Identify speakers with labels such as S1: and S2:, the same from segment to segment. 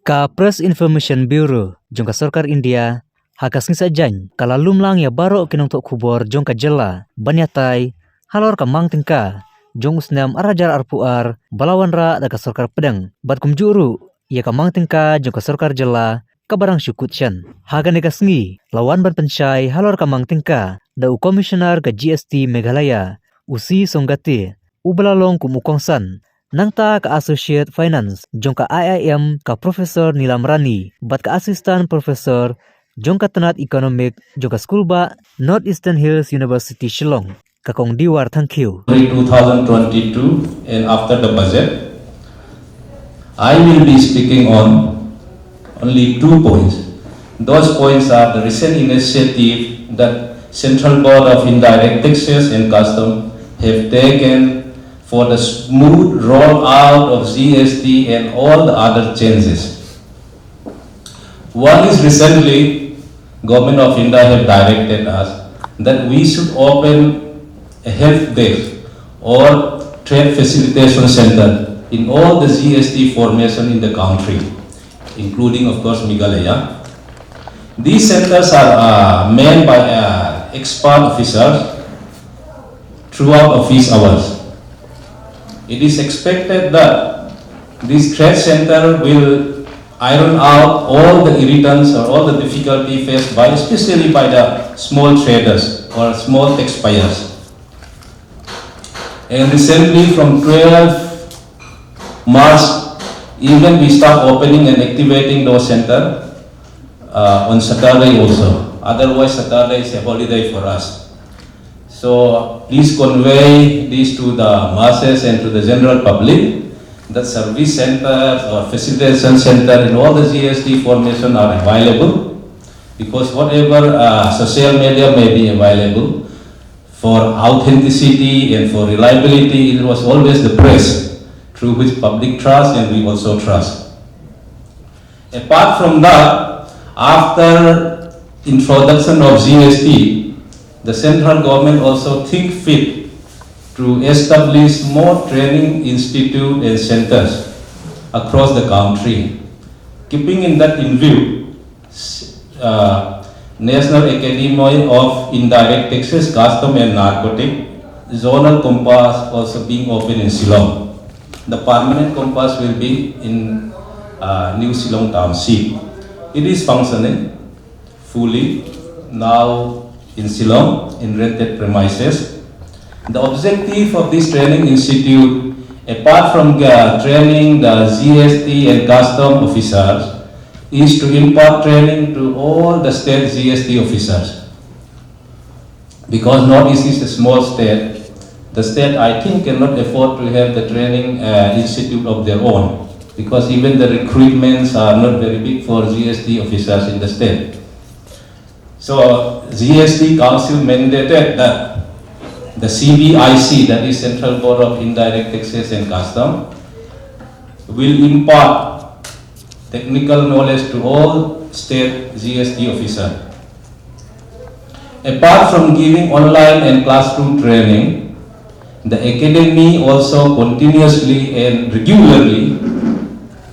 S1: Ka Press Information Bureau jong ka sorkar India hakas ngisa jan kala lumlang ya baro ke nongthoh khubor jong ka Jylla banyatai halor ka mang tyngka jong usnam arajar arpuar balawan ra da ka sorkar pdeng bat kumjuru ya ka mang tyngka jong ka sorkar Jylla ka barang syukut shan haga ne kasngi lawan ban Pynshai halor ka mang tyngka da u komisioner ka GST Meghalaya usi songgati ubalalong kumukongsan nangta ka Associate Finance jong ka IIM ka Profesor Nilam Rani bat ka Assistant Professor jong ka Tenat Economic jong ka School ba Northeastern Hills University Shillong ka kong diwar thank you.
S2: 2022 and after the budget, I will be speaking on only 2 points. Those points are the recent initiative that Central Board of Indirect Taxes and Custom have taken for the smooth rollout of GST and all the other changes. One is recently, Government of India have directed us that we should open a help desk or trade facilitation center in all the GST formation in the country, including of course Meghalaya. These centers are manned by expert officers throughout office hours. It is expected that this trade center will iron out all the irritants or all the difficulty faced by, especially by the small traders or small taxpayers. And recently from 12 March, even we start opening and activating those centers on Saturday also. Otherwise Saturday is a holiday for us. So please convey this to the masses and to the general public that service centers or facilitation center in all the GST formation are available, because whatever social media may be available, for authenticity and for reliability, it was always the press through which public trust and we also trust. Apart from that, after introduction of GST, the central government also think fit to establish more training institute and centers across the country. Keeping in that in view, National Academy of Indirect Taxes, Custom and Narcotic Zonal Compass also being opened in Shillong. The permanent compass will be in New Shillong Township. It is functioning fully now in Shillong in rented premises. The objective of this training institute, apart from training the GST and custom officers, is to impart training to all the state GST officers. Because Northeast is a small state, the state I think cannot afford to have the training institute of their own, because even the recruitments are not very big for GST officers in the state. So GST Council mandated that the CBIC, that is Central Board of Indirect Taxes and Custom, will impart technical knowledge to all state GST officers. Apart from giving online and classroom training, the Academy also continuously and regularly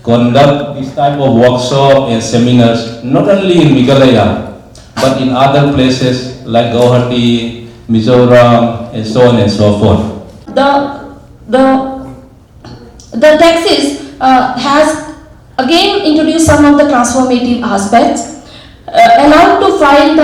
S2: conduct this type of workshop and seminars, not only in Meghalaya, but in other places like Guwahati, Mizoram, and so on and so forth.
S3: The taxes has again introduced some of the transformative aspects. Allowed to file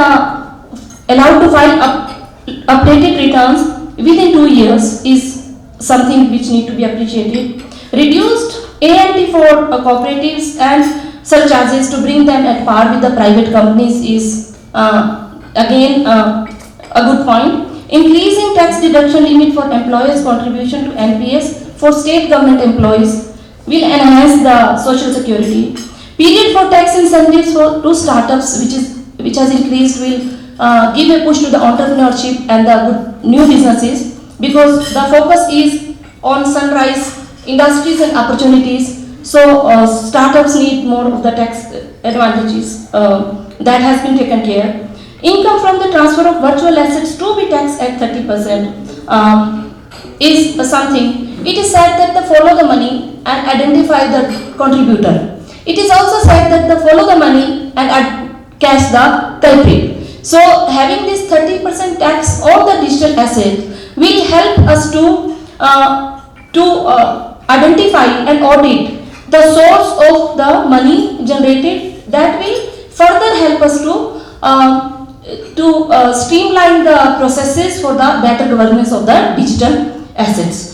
S3: updated returns within 2 years is something which need to be appreciated. Reduced A&T for cooperatives and surcharges to bring them at par with the private companies is again a good point. Increasing tax deduction limit for employers' contribution to NPS for state government employees will enhance the social security. Period for tax incentives to startups, which has increased, will give a push to the entrepreneurship and the good new businesses, because the focus is on sunrise industries and opportunities. So startups need more of the tax advantages. That has been taken care. Income from the transfer of virtual assets to be taxed at 30% is something. It is said that they follow the money and identify the contributor. It is also follow the money and catch the culprit. So having this 30% tax on the digital asset will help us to identify and audit the source of the money generated. That will further help us to streamline the processes for the better governance of the digital assets.